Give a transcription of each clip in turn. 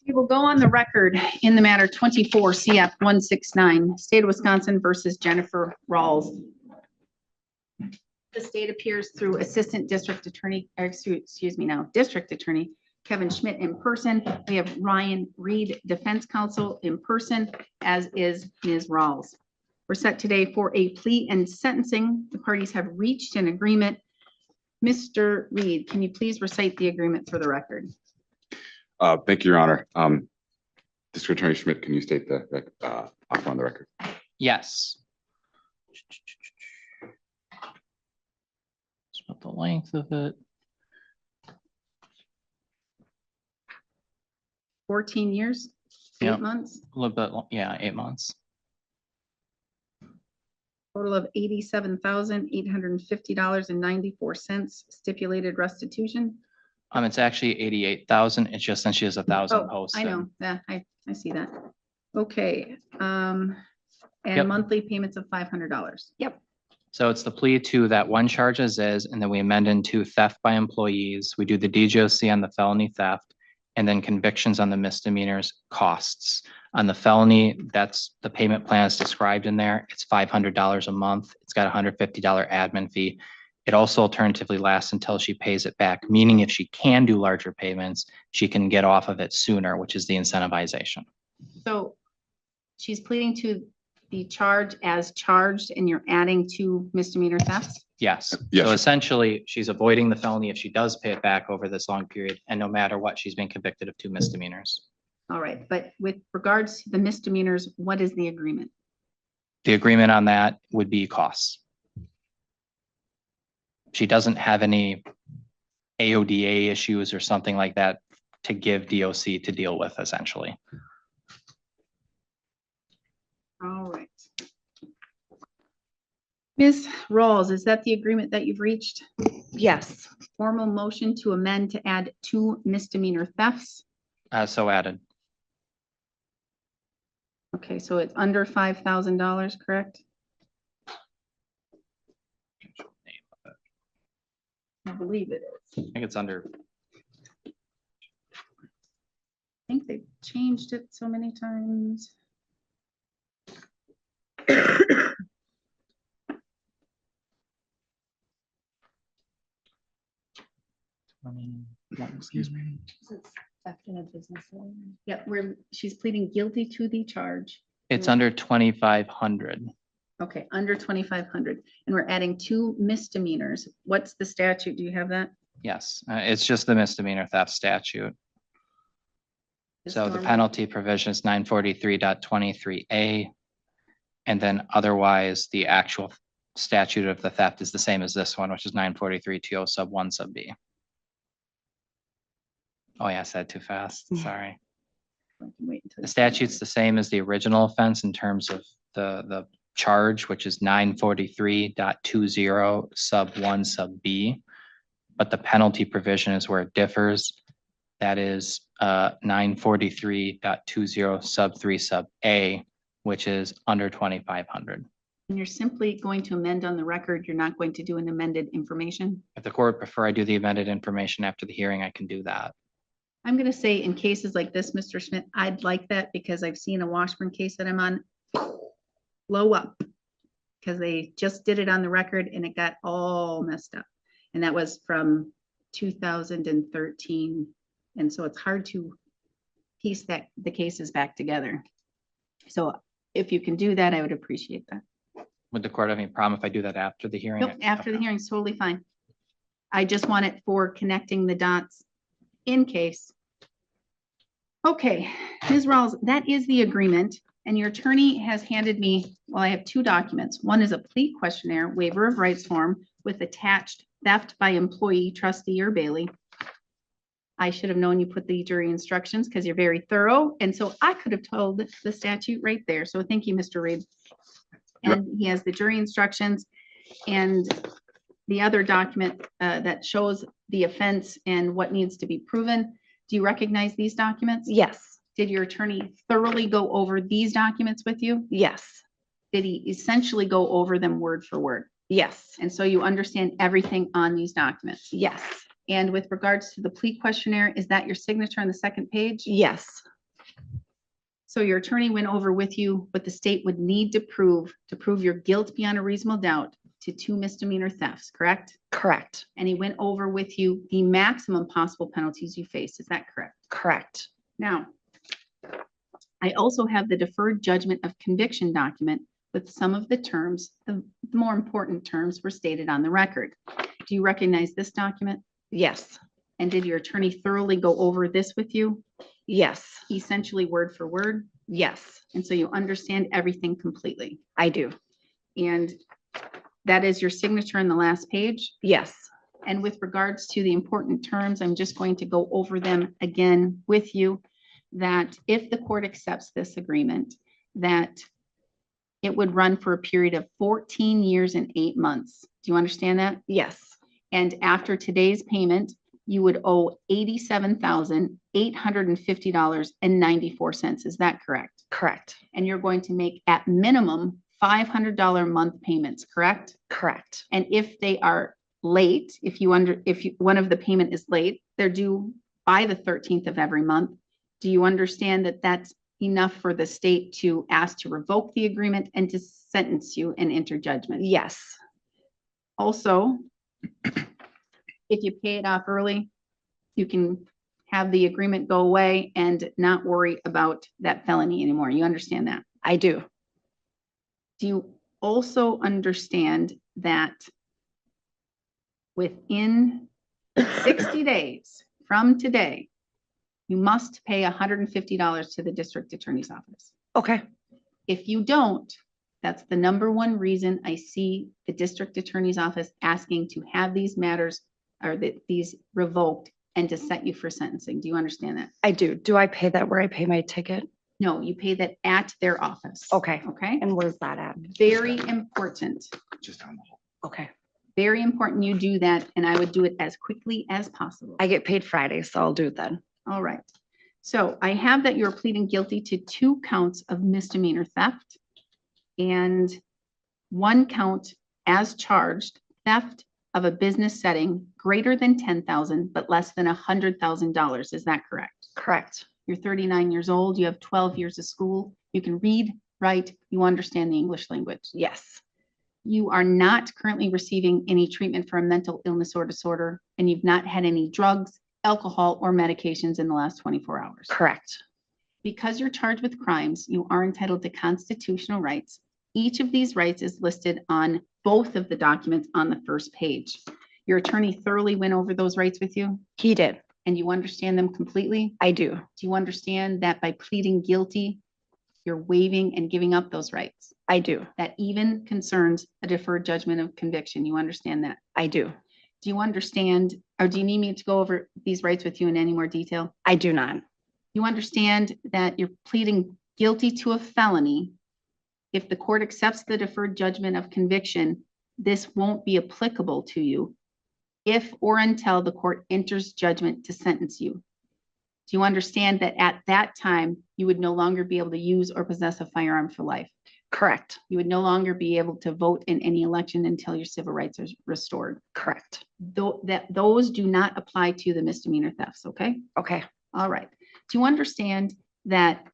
We will go on the record in the matter 24 CF 169, State of Wisconsin versus Jennifer Rawls. The state appears through Assistant District Attorney, District Attorney Kevin Schmidt in person. We have Ryan Reed, Defense Counsel in person, as is Ms. Rawls. We're set today for a plea and sentencing. The parties have reached an agreement. Mr. Reed, can you please recite the agreement for the record? Thank you, Your Honor. District Attorney Schmidt, can you state the offer on the record? Yes. Just about the length of it. 14 years, 8 Yep. months, A little bit, yeah, 8 months. total of $87,850.94, stipulated restitution. It's actually 88,000. It's just since she has 1,000 Oh, posted. I know, yeah, I see that. Okay, and Yep. monthly payments of $500. Yep. So it's the plea to that one charge as is, and then we amend into theft by employees. We do the DJOC on the felony theft, and then convictions on the misdemeanors costs. On the felony, that's the payment plan is described in there. It's $500 a month. It's got a $150 admin fee. It also alternatively lasts until she pays it back, meaning if she can do larger payments, she can get off of it sooner, which is the incentivization. So she's pleading to the charge as charged, and you're adding 2 misdemeanor thefts? Yes. Yes. So essentially, she's avoiding the felony if she does pay it back over this long period, and no matter what, she's been convicted of 2 misdemeanors. All right, but with regards to the misdemeanors, what is the agreement? The agreement on that would be costs. She doesn't have any AODA issues or something like that to give DOC to deal with, essentially. All right. Ms. Rawls, is that the agreement that you've reached? Yes, Formal motion to amend to add 2 misdemeanor thefts. So added. Okay, so it's under $5,000, correct? I believe it is. I think it's under, I think they've changed it so many times. excuse me. theft in a business. Yeah, she's pleading guilty to the charge. It's under 2,500. Okay, under 2,500, and we're adding 2 misdemeanors. What's the statute? Do you have that? Yes, it's just the misdemeanor theft statute. Just So the normal? penalty provision is 943.23A. And then otherwise, the actual statute of the theft is the same as this one, which is 943.20 sub 1 sub B. Oh yeah, I said too fast, sorry. I can wait until The you- statute's the same as the original offense in terms of the charge, which is 943.20 sub 1 sub B. But the penalty provision is where it differs. That is 943.20 sub 3 sub A, which is under 2,500. And you're simply going to amend on the record. You're not going to do an amended information. If the court prefer I do the amended information after the hearing, I can do that. I'm going to say in cases like this, Mr. Schmidt, I'd like that because I've seen a Washburn case that I'm on blow up because they just did it on the record and it got all messed up. And that was from 2013. And so it's hard to piece the cases back together. So if you can do that, I would appreciate that. Would the court have any problem if I do that after the hearing? Nope, after the hearing is totally fine. I just want it for connecting the dots in case. Okay, Ms. Rawls, that is the agreement, and your attorney has handed me, well, I have 2 documents. One is a plea questionnaire, waiver of rights form with attached theft by employee, trustee, or Bailey. I should have known you put the jury instructions because you're very thorough, and so I could have told the statute right there. So thank you, Mr. Reed. And he has the jury instructions and the other document that shows the offense and what needs to be proven. Do you recognize these documents? Yes, Did your attorney thoroughly go over these documents with you? yes, Did he essentially go over them word for word? yes, And so you understand everything on these documents? yes, And with regards to the plea questionnaire, is that your signature on the second page? yes, So your attorney went over with you what the state would need to prove your guilt beyond a reasonable doubt to 2 misdemeanor thefts, correct? Correct. And he went over with you the maximum possible penalties you face. Is that correct? Correct. Now, I also have the deferred judgment of conviction document with some of the terms, the more important terms were stated on the record. Do you recognize this document? Yes. And did your attorney thoroughly go over this with you, Yes. essentially word for word? Yes. And so you understand everything completely. I do. And that is your signature on the last page. Yes. And with regards to the important terms, I'm just going to go over them again with you, that if the court accepts this agreement, that it would run for a period of 14 years and 8 months. Do you understand that? Yes. And after today's payment, you would owe $87,850.94. Is that correct? Correct. And you're going to make at minimum $500 a month payments, correct? Correct. And if they are late, if one of the payment is late, they're due by the 13th of every month. Do you understand that that's enough for the state to ask to revoke the agreement and to sentence you and enter judgment? Yes. Also, if you pay it off early, you can have the agreement go away and not worry about that felony anymore. You understand that? I do. Do you also understand that within 60 days from today, you must pay $150 to the district attorney's office? Okay. If you don't, that's the number one reason I see the district attorney's office asking to have these matters or these revoked and to set you for sentencing. Do you understand that? I do. Do I pay that where I pay my ticket? No, you pay that at their office. Okay. Okay? And where's that at? Very important. Just down the hall. Okay. Very important you do that, and I would do it as quickly as possible. I get paid Friday, so I'll do it then. All right. So I have that you're pleading guilty to 2 counts of misdemeanor theft and 1 count as charged, theft of a business setting greater than $10,000 but less than $100,000. Is that correct? Correct. You're 39 years old. You have 12 years of school. You can read, write, you understand the English language. Yes. You are not currently receiving any treatment for a mental illness or disorder, and you've not had any drugs, alcohol, or medications in the last 24 hours. Correct. Because you're charged with crimes, you are entitled to constitutional rights. Each of these rights is listed on both of the documents on the first page. Your attorney thoroughly went over those rights with you, He did. and you understand them completely? I do. Do you understand that by pleading guilty, you're waiving and giving up those rights? I do. That even concerns a deferred judgment of conviction. You understand that? I do. Do you understand, or do you need me to go over these rights with you in any more detail? I do not. You understand that you're pleading guilty to a felony. If the court accepts the deferred judgment of conviction, this won't be applicable to you if or until the court enters judgment to sentence you. Do you understand that at that time, you would no longer be able to use or possess a firearm for life? Correct. You would no longer be able to vote in any election until your civil rights are restored. Correct. Those do not apply to the misdemeanor thefts, okay? Okay. All right. Do you understand that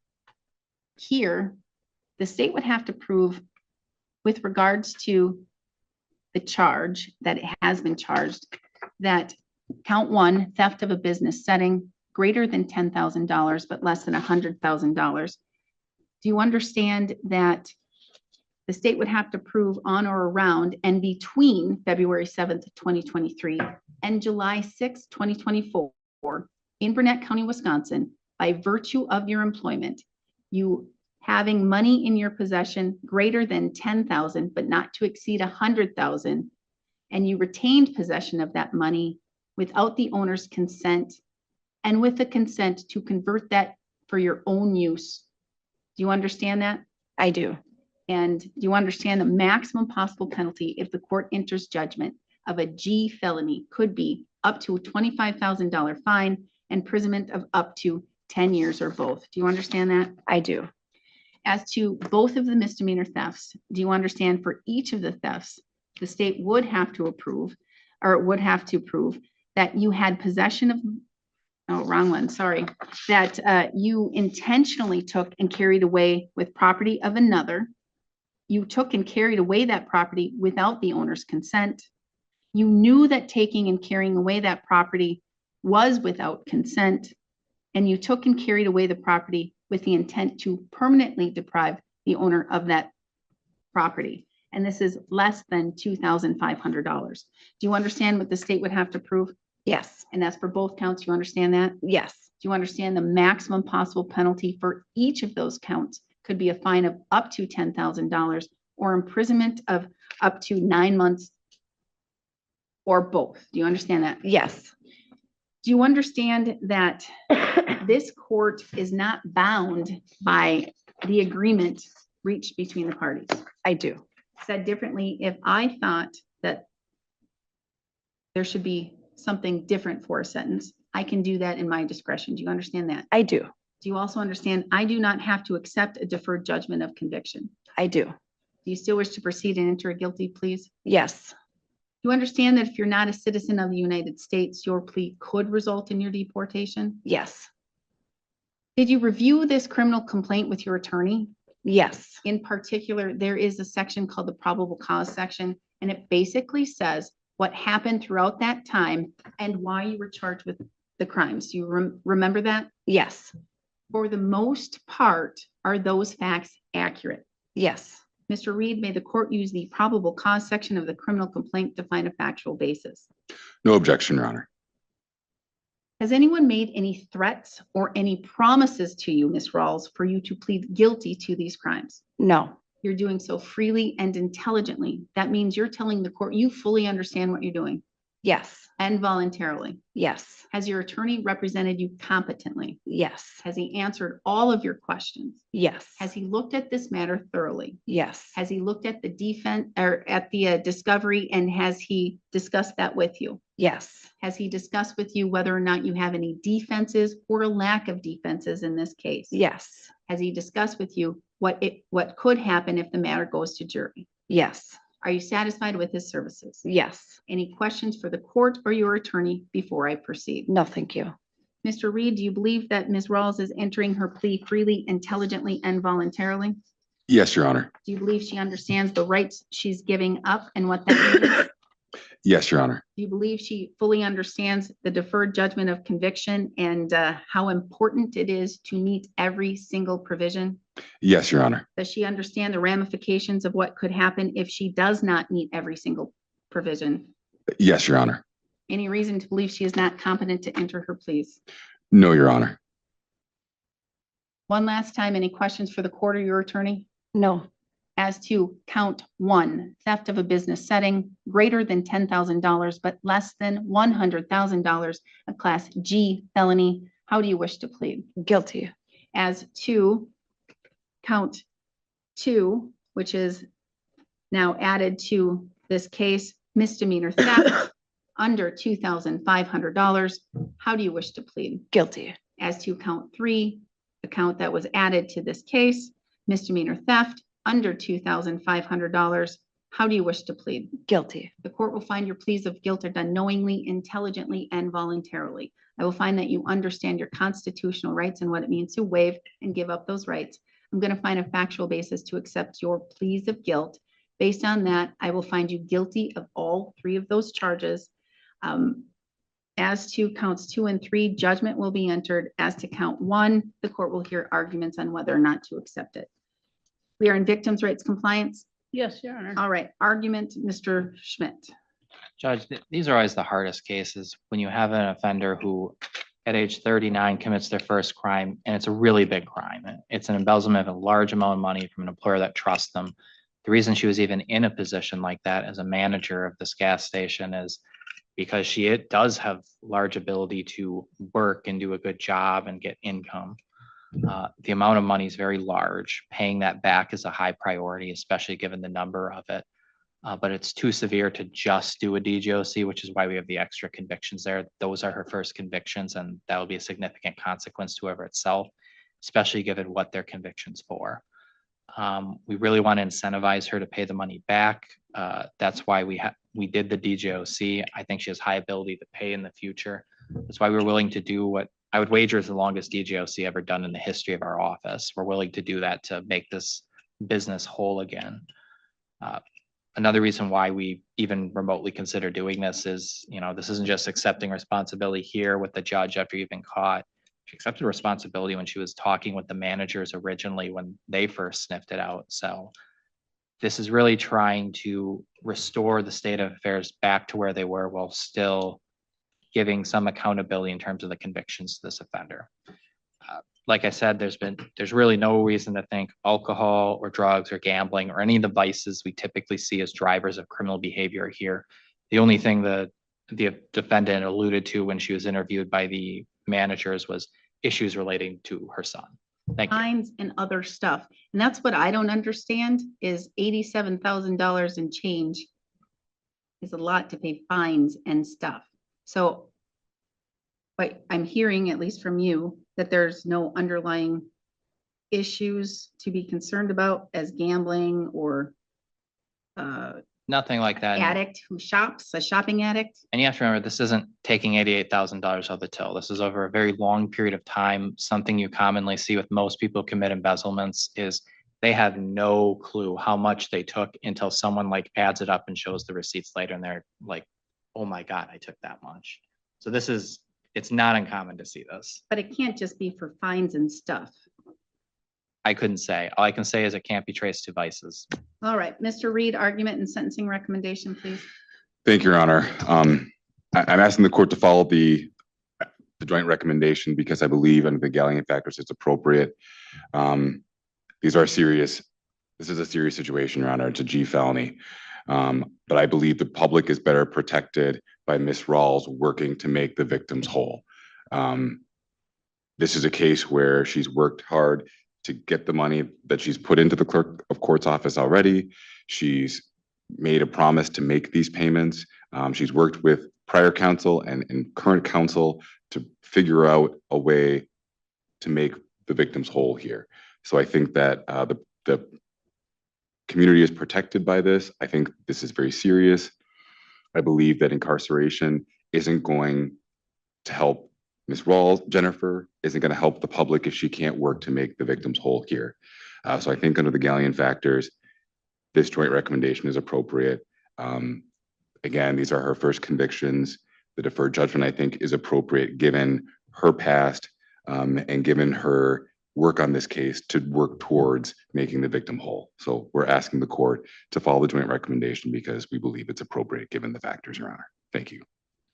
here, the state would have to prove with regards to the charge that it has been charged, that count 1, theft of a business setting greater than $10,000 but less than $100,000. Do you understand that the state would have to prove on or around and between February 7th, 2023 and July 6th, 2024 in Burnett County, Wisconsin, by virtue of your employment, you having money in your possession greater than $10,000 but not to exceed $100,000, and you retained possession of that money without the owner's consent and with the consent to convert that for your own use. Do you understand that? I do. And do you understand the maximum possible penalty if the court enters judgment of a G felony could be up to a $25,000 fine, imprisonment of up to 10 years or both? Do you understand that? I do. As to both of the misdemeanor thefts, do you understand for each of the thefts, the state would have to approve, or would have to prove that you had possession of oh, wrong one, sorry, that you intentionally took and carried away with property of another. You took and carried away that property without the owner's consent. You knew that taking and carrying away that property was without consent. And you took and carried away the property with the intent to permanently deprive the owner of that property. And this is less than $2,500. Do you understand what the state would have to prove? Yes. And that's for both counts. You understand that? Yes. Do you understand the maximum possible penalty for each of those counts could be a fine of up to $10,000 or imprisonment of up to 9 months or both? Do you understand that? Yes. Do you understand that this court is not bound by the agreement reached between the parties? I do. Said differently, if I thought that there should be something different for a sentence, I can do that in my discretion. Do you understand that? I do. Do you also understand I do not have to accept a deferred judgment of conviction? I do. Do you still wish to proceed and enter a guilty, please? Yes. Do you understand that if you're not a citizen of the United States, your plea could result in your deportation? Yes. Did you review this criminal complaint with your attorney? Yes. In particular, there is a section called the probable cause section, and it basically says what happened throughout that time and why you were charged with the crimes. Do you remember that? Yes. For the most part, are those facts accurate? Yes. Mr. Reed, may the court use the probable cause section of the criminal complaint to find a factual basis? No objection, Your Honor. Has anyone made any threats or any promises to you, Ms. Rawls, for you to plead guilty to these crimes? No. You're doing so freely and intelligently. That means you're telling the court you fully understand what you're doing Yes. and voluntarily. Yes. Has your attorney represented you competently? Yes. Has he answered all of your questions? Yes. Has he looked at this matter thoroughly? Yes. Has he looked at the defense or at the discovery, and has he discussed that with you? Yes. Has he discussed with you whether or not you have any defenses or a lack of defenses in this case? Yes. Has he discussed with you what could happen if the matter goes to jury? Yes. Are you satisfied with his services? Yes. Any questions for the court or your attorney before I proceed? No, thank you. Mr. Reed, do you believe that Ms. Rawls is entering her plea freely, intelligently, and voluntarily? Yes, Your Honor. Do you believe she understands the rights she's giving up and what that means? Yes, Your Honor. Do you believe she fully understands the deferred judgment of conviction and how important it is to meet every single provision? Yes, Your Honor. Does she understand the ramifications of what could happen if she does not meet every single provision? Yes, Your Honor. Any reason to believe she is not competent to enter her pleas? No, Your Honor. One last time, any questions for the court or your attorney? No. As to count 1, theft of a business setting greater than $10,000 but less than $100,000, a class G felony, how do you wish to plead? Guilty. As to count 2, which is now added to this case, misdemeanor theft under $2,500, how do you wish to plead? Guilty. As to count 3, the count that was added to this case, misdemeanor theft under $2,500, how do you wish to plead? Guilty. The court will find your pleas of guilt are done knowingly, intelligently, and voluntarily. I will find that you understand your constitutional rights and what it means to waive and give up those rights. I'm going to find a factual basis to accept your pleas of guilt. Based on that, I will find you guilty of all 3 of those charges. As to counts 2 and 3, judgment will be entered. As to count 1, the court will hear arguments on whether or not to accept it. We are in victims' rights compliance. Yes, Your Honor. All right, argument, Mr. Schmidt. Judge, these are always the hardest cases when you have an offender who at age 39 commits their first crime, and it's a really big crime. It's an embezzlement of a large amount of money from an employer that trusts them. The reason she was even in a position like that as a manager of this gas station is because she does have large ability to work and do a good job and get income. The amount of money is very large. Paying that back is a high priority, especially given the number of it. But it's too severe to just do a DGOC, which is why we have the extra convictions there. Those are her first convictions, and that will be a significant consequence to whoever itself, especially given what their convictions for. We really want to incentivize her to pay the money back. That's why we did the DGOC. I think she has high ability to pay in the future. That's why we're willing to do what I would wager it's the longest DJOC ever done in the history of our office. We're willing to do that to make this business whole again. Another reason why we even remotely consider doing this is, this isn't just accepting responsibility here with the judge after you've been caught. She accepted responsibility when she was talking with the managers originally when they first sniffed it out. So this is really trying to restore the state of affairs back to where they were while still giving some accountability in terms of the convictions to this offender. Like I said, there's really no reason to think alcohol or drugs or gambling or any of the vices we typically see as drivers of criminal behavior are here. The only thing the defendant alluded to when she was interviewed by the managers was issues relating to her son. Thank you. Fines and other stuff. And that's what I don't understand is $87,000 and change is a lot to pay fines and stuff. So, but I'm hearing, at least from you, that there's no underlying issues to be concerned about as gambling or Nothing like that. addict who shops, a shopping addict. And you have to remember, this isn't taking $88,000 out of the till. This is over a very long period of time. Something you commonly see with most people who commit embezzlements is they have no clue how much they took until someone like adds it up and shows the receipts later and they're like, oh my God, I took that much. So it's not uncommon to see this. But it can't just be for fines and stuff. I couldn't say. All I can say is it can't be traced to vices. All right, Mr. Reed, argument and sentencing recommendation, please. Thank you, Your Honor. I'm asking the court to follow the joint recommendation because I believe under the Gallion factors, it's appropriate. This is a serious situation, Your Honor. It's a G felony. But I believe the public is better protected by Ms. Rawls working to make the victims whole. This is a case where she's worked hard to get the money that she's put into the clerk of court's office already. She's made a promise to make these payments. She's worked with prior counsel and current counsel to figure out a way to make the victims whole here. So I think that the community is protected by this. I think this is very serious. I believe that incarceration isn't going to help Ms. Rawls, Jennifer, isn't going to help the public if she can't work to make the victims whole here. So I think under the Gallion factors, this joint recommendation is appropriate. Again, these are her first convictions. The deferred judgment, I think, is appropriate given her past and given her work on this case to work towards making the victim whole. So we're asking the court to follow the joint recommendation because we believe it's appropriate given the factors, Your Honor. Thank you.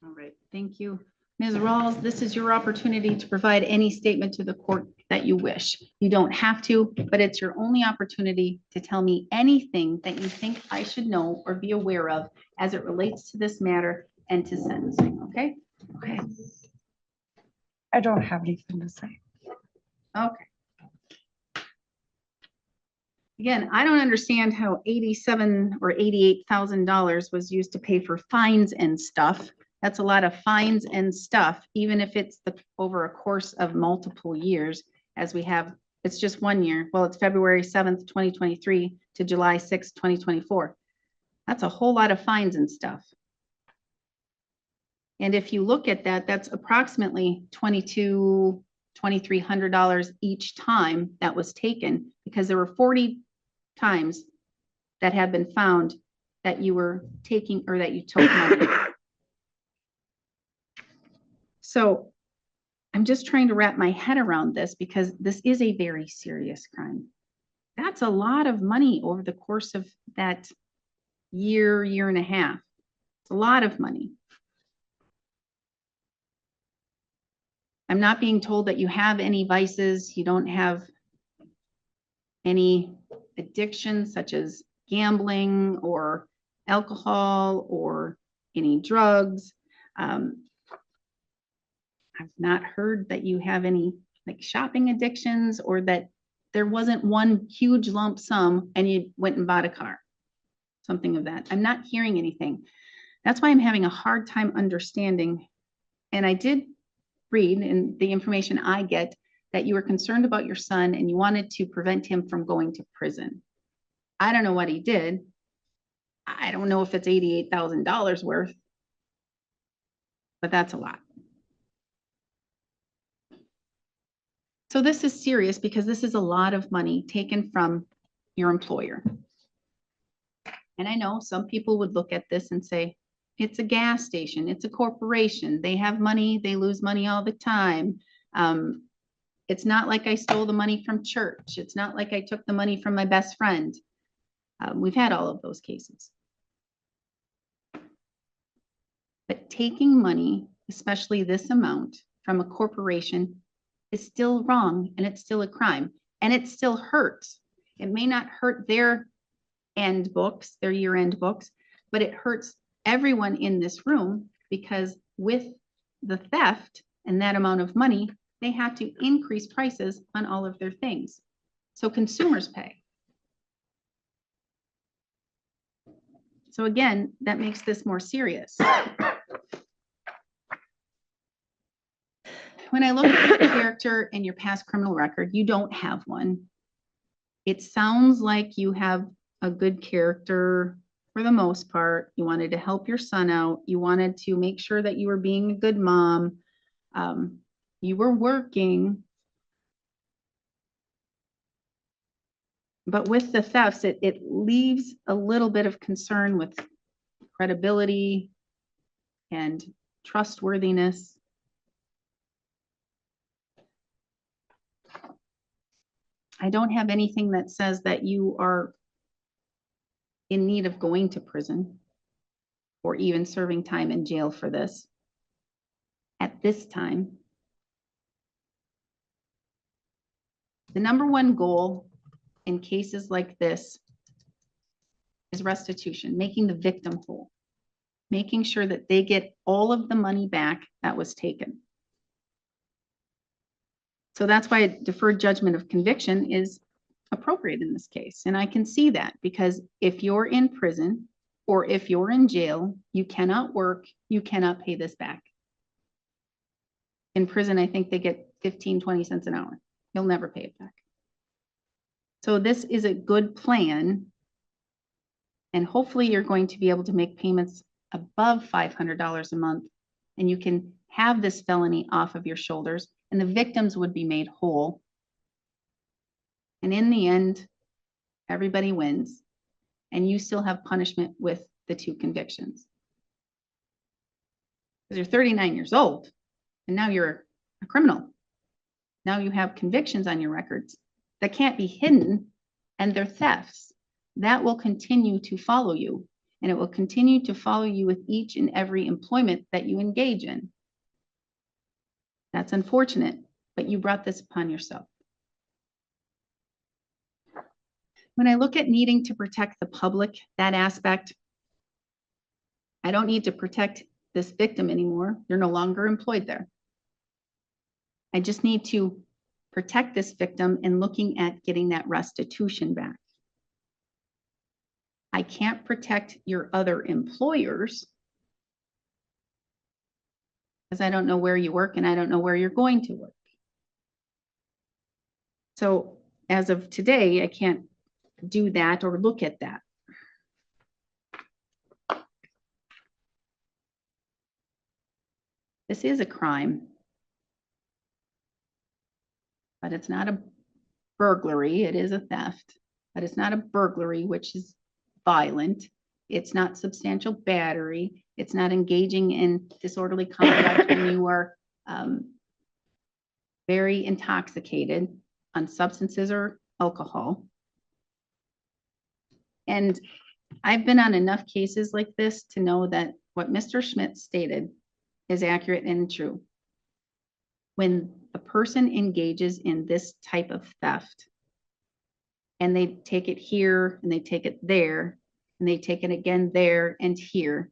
All right, thank you. Ms. Rawls, this is your opportunity to provide any statement to the court that you wish. You don't have to, but it's your only opportunity to tell me anything that you think I should know or be aware of as it relates to this matter and to sentencing, okay? Okay. I don't have anything to say. Okay. Again, I don't understand how $87,000 or $88,000 was used to pay for fines and stuff. That's a lot of fines and stuff, even if it's over a course of multiple years, as we have, it's just 1 year. Well, it's February 7th, 2023 to July 6th, 2024. That's a whole lot of fines and stuff. And if you look at that, that's approximately $2,300 each time that was taken, because there were 40 times that have been found that you were taking or that you took money. So I'm just trying to wrap my head around this because this is a very serious crime. That's a lot of money over the course of that year and a half. It's a lot of money. I'm not being told that you have any vices, you don't have any addictions such as gambling or alcohol or any drugs. I've not heard that you have any like shopping addictions or that there wasn't one huge lump sum and you went and bought a car, something of that. I'm not hearing anything. That's why I'm having a hard time understanding. And I did read in the information I get that you were concerned about your son and you wanted to prevent him from going to prison. I don't know what he did. I don't know if it's $88,000 worth, but that's a lot. So this is serious because this is a lot of money taken from your employer. And I know some people would look at this and say, it's a gas station, it's a corporation, they have money, they lose money all the time. It's not like I stole the money from church. It's not like I took the money from my best friend. We've had all of those cases. But taking money, especially this amount, from a corporation is still wrong, and it's still a crime, and it still hurts. It may not hurt their end books, their year-end books, but it hurts everyone in this room because with the theft and that amount of money, they have to increase prices on all of their things. So consumers pay. So again, that makes this more serious. When I look at your character and your past criminal record, you don't have one. It sounds like you have a good character for the most part. You wanted to help your son out. You wanted to make sure that you were being a good mom. You were working. But with the thefts, it leaves a little bit of concern with credibility and trustworthiness. I don't have anything that says that you are in need of going to prison or even serving time in jail for this at this time. The number one goal in cases like this is restitution, making the victim whole, making sure that they get all of the money back that was taken. So that's why a deferred judgment of conviction is appropriate in this case. And I can see that because if you're in prison or if you're in jail, you cannot work, you cannot pay this back. In prison, I think they get 15, 20 cents an hour. You'll never pay it back. So this is a good plan. And hopefully you're going to be able to make payments above $500 a month, and you can have this felony off of your shoulders, and the victims would be made whole. And in the end, everybody wins, and you still have punishment with the 2 convictions. Because you're 39 years old, and now you're a criminal. Now you have convictions on your records that can't be hidden, and they're thefts. That will continue to follow you, and it will continue to follow you with each and every employment that you engage in. That's unfortunate, but you brought this upon yourself. When I look at needing to protect the public, that aspect, I don't need to protect this victim anymore. They're no longer employed there. I just need to protect this victim in looking at getting that restitution back. I can't protect your other employers because I don't know where you work and I don't know where you're going to work. So as of today, I can't do that or look at that. This is a crime, but it's not a burglary. It is a theft, but it's not a burglary, which is violent. It's not substantial battery. It's not engaging in disorderly conduct when you are very intoxicated on substances or alcohol. And I've been on enough cases like this to know that what Mr. Schmidt stated is accurate and true. When a person engages in this type of theft, and they take it here and they take it there and they take it again there and here,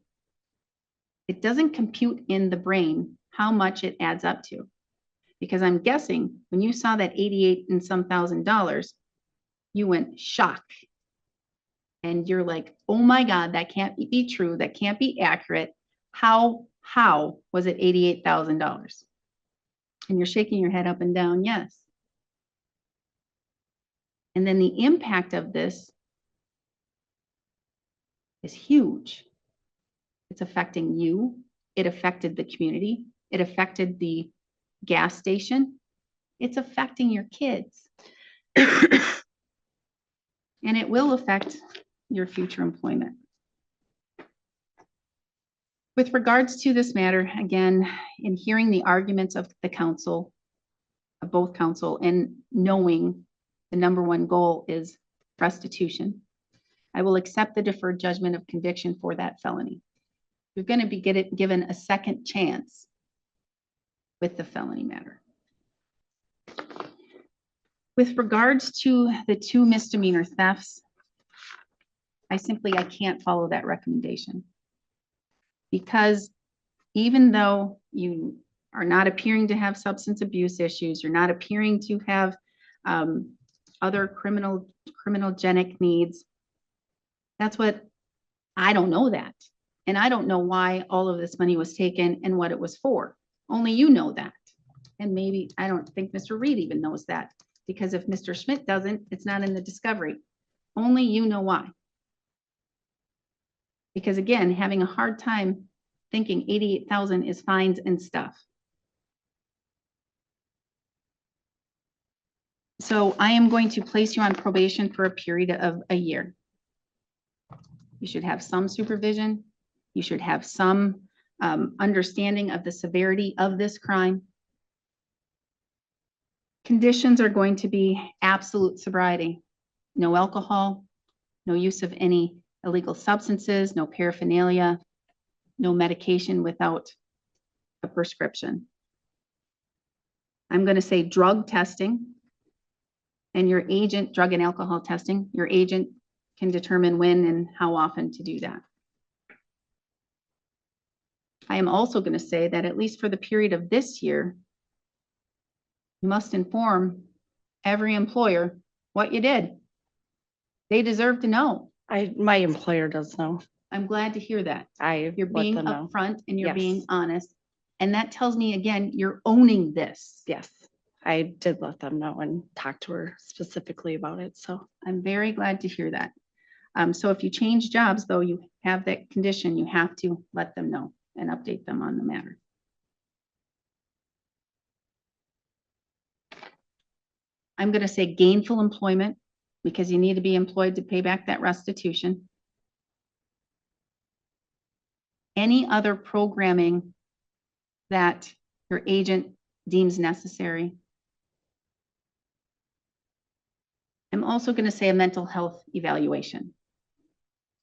it doesn't compute in the brain how much it adds up to. Because I'm guessing when you saw that 88 and some $1,000, you went shock. And you're like, oh my God, that can't be true. That can't be accurate. How was it $88,000? And you're shaking your head up and down, yes. And then the impact of this is huge. It's affecting you. It affected the community. It affected the gas station. It's affecting your kids. And it will affect your future employment. With regards to this matter, again, in hearing the arguments of the council, of both council, and knowing the number one goal is restitution, I will accept the deferred judgment of conviction for that felony. You're going to be given a second chance with the felony matter. With regards to the 2 misdemeanor thefts, I can't follow that recommendation. Because even though you are not appearing to have substance abuse issues, you're not appearing to have other criminogenic needs, that's what, I don't know that. And I don't know why all of this money was taken and what it was for. Only you know that. And maybe, I don't think Mr. Reed even knows that, because if Mr. Schmidt doesn't, it's not in the discovery. Only you know why. Because again, having a hard time thinking 88,000 is fines and stuff. So I am going to place you on probation for a period of a year. You should have some supervision. You should have some understanding of the severity of this crime. Conditions are going to be absolute sobriety, no alcohol, no use of any illegal substances, no paraphernalia, no medication without a prescription. I'm going to say drug testing, and your agent, drug and alcohol testing, your agent can determine when and how often to do that. I am also going to say that at least for the period of this year, you must inform every employer what you did. They deserve to know. My employer does know. I'm glad to hear that. You're let being them know. upfront and you're Yes. being honest. And that tells me, again, you're owning this. Yes, I did let them know and talk to her specifically about it, so. I'm very glad to hear that. So if you change jobs, though, you have that condition, you have to let them know and update them on the matter. I'm going to say gainful employment, because you need to be employed to pay back that restitution. Any other programming that your agent deems necessary. I'm also going to say a mental health evaluation.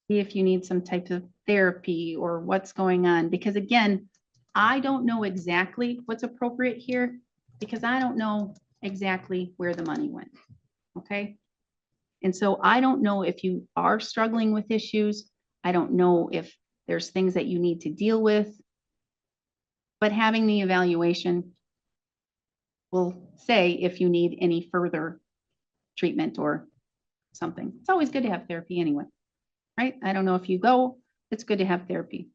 See if you need some type of therapy or what's going on, because again, I don't know exactly what's appropriate here, because I don't know exactly where the money went. Okay. And so I don't know if you are struggling with issues. I don't know if there's things that you need to deal with, but having the evaluation will say if you need any further treatment or something. It's always good to have therapy anyway, right? I don't know if you go, it's good to have therapy.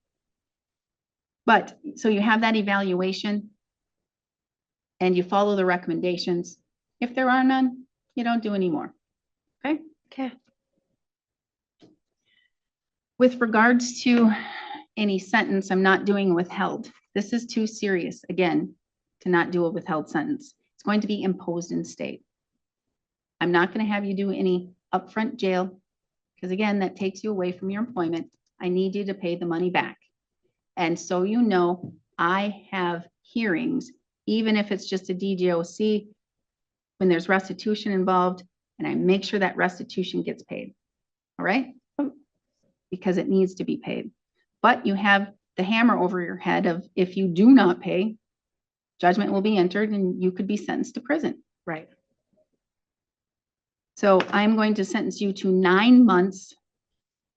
But so you have that evaluation and you follow the recommendations. If there are none, you don't do any more. Okay. Okay. With regards to any sentence, I'm not doing withheld. This is too serious, again, to not do a withheld sentence. It's going to be imposed in state. I'm not going to have you do any upfront jail, because again, that takes you away from your employment. I need you to pay the money back. And so you know, I have hearings, even if it's just a DJOC, when there's restitution involved, and I make sure that restitution gets paid. All right? Because it needs to be paid. But you have the hammer over your head of, if you do not pay, judgment will be entered and you could be sentenced to prison. Right. So I'm going to sentence you to 9 months,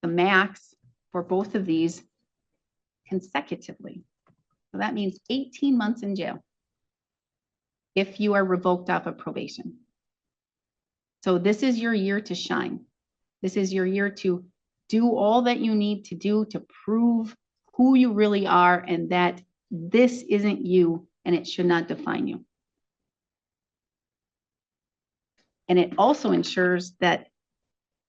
the max for both of these consecutively. So that means 18 months in jail if you are revoked off of probation. So this is your year to shine. This is your year to do all that you need to do to prove who you really are and that this isn't you and it should not define you. And it also ensures that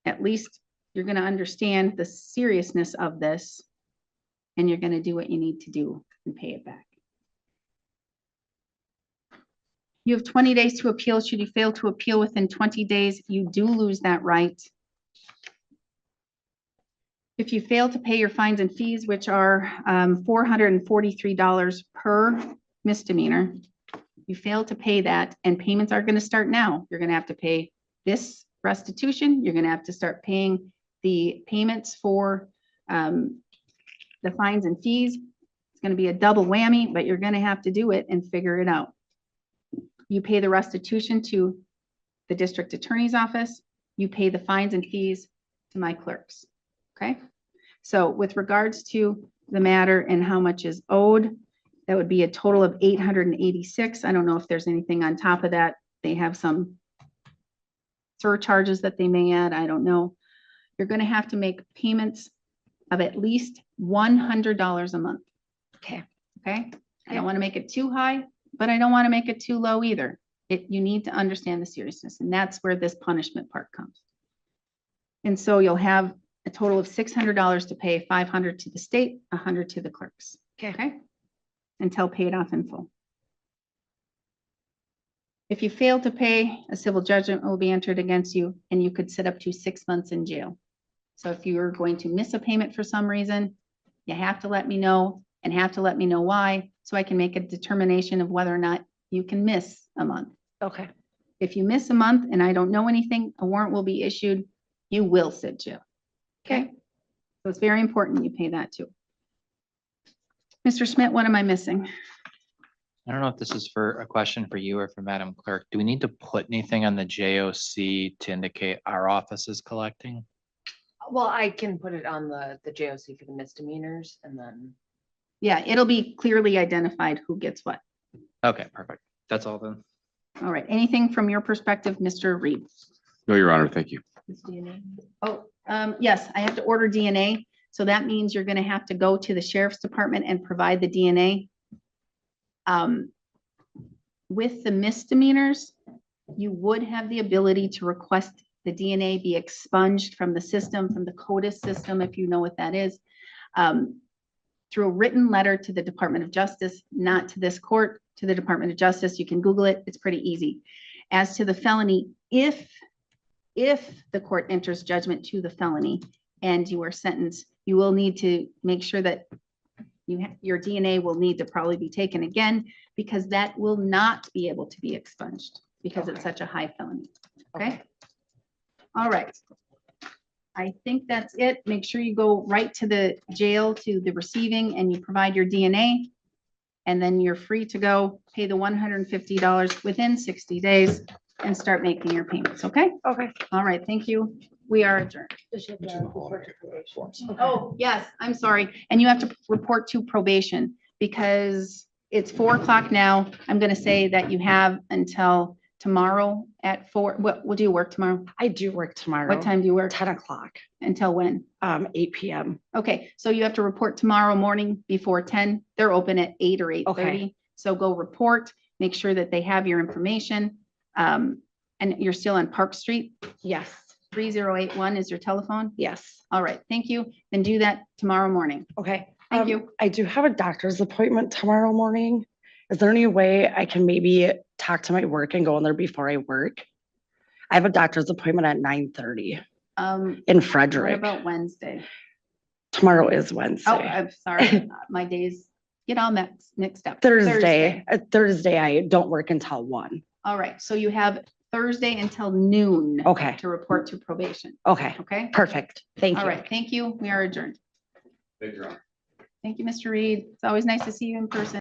at least you're going to understand the seriousness of this and you're going to do what you need to do and pay it back. You have 20 days to appeal. Should you fail to appeal within 20 days, you do lose that right. If you fail to pay your fines and fees, which are $443 per misdemeanor, you fail to pay that, and payments are going to start now. You're going to have to pay this restitution. You're going to have to start paying the payments for the fines and fees. It's going to be a double whammy, but you're going to have to do it and figure it out. You pay the restitution to the district attorney's office. You pay the fines and fees to my clerks. Okay. So with regards to the matter and how much is owed, that would be a total of 886. I don't know if there's anything on top of that. They have some surcharges that they may add. I don't know. You're going to have to make payments of at least $100 a month. Okay. Okay. I don't want to make it too high, but I don't want to make it too low either. You need to understand the seriousness, and that's where this punishment part comes. And so you'll have a total of $600 to pay, $500 to the state, $100 to the clerks. Okay. Until paid off in full. If you fail to pay, a civil judgment will be entered against you, and you could sit up to 6 months in jail. So if you're going to miss a payment for some reason, you have to let me know, and have to let me know why, so I can make a determination of whether or not you can miss a month. Okay. If you miss a month and I don't know anything, a warrant will be issued. You will sit jail. Okay. So it's very important you pay that too. Mr. Schmidt, what am I missing? I don't know if this is for a question for you or for Madam Clerk. Do we need to put anything on the JOC to indicate our office is collecting? Well, I can put it on the JOC for the misdemeanors and then. Yeah, it'll be clearly identified who gets what. Okay, perfect. That's all then. All right. Anything from your perspective, Mr. Reed? No, Your Honor, thank you. Oh, yes, I have to order DNA. So that means you're going to have to go to the sheriff's department and provide the DNA. With the misdemeanors, you would have the ability to request the DNA be expunged from the system, from the CODIS system, if you know what that is, through a written letter to the Department of Justice, not to this court, to the Department of Justice. You can Google it. It's pretty easy. As to the felony, if the court enters judgment to the felony and you are sentenced, you will need to make sure that your DNA will need to probably be taken again, because that will not be able to be expunged because it's such a high felony. Okay. All right. I think that's it. Make sure you go right to the jail, to the receiving, and you provide your DNA, and then you're free to go pay the $150 within 60 days and start making your payments. Okay. Okay. All right. Thank you. We are adjourned. Oh, yes, I'm sorry. And you have to report to probation because it's 4 o'clock now. I'm going to say that you have until tomorrow at 4. What do you work tomorrow? I do work tomorrow. What time do you work? 10 o'clock, Until when? 8 p.m. Okay, so you have to report tomorrow morning before 10. They're open at 8 or 8:30. Okay. So go report, make sure that they have your information. And you're still on Park Street. Yes. 3081 is your telephone. Yes. All right, thank you. Then do that tomorrow morning. Okay. Thank you. I do have a doctor's appointment tomorrow morning. Is there any way I can maybe talk to my work and go in there before I work? I have a doctor's appointment at 9:30 in What Frederick. about Wednesday? Tomorrow is Wednesday. Oh, I'm sorry. My days get all mixed up. Thursday. Thursday, I don't work until 1. All right, so you have Thursday until noon. Okay. To report to probation. Okay. Okay? Perfect. Thank you. All right, thank you. We are adjourned. Thank you, Your Honor. Thank you, Mr. Reed. It's always nice to see you in person.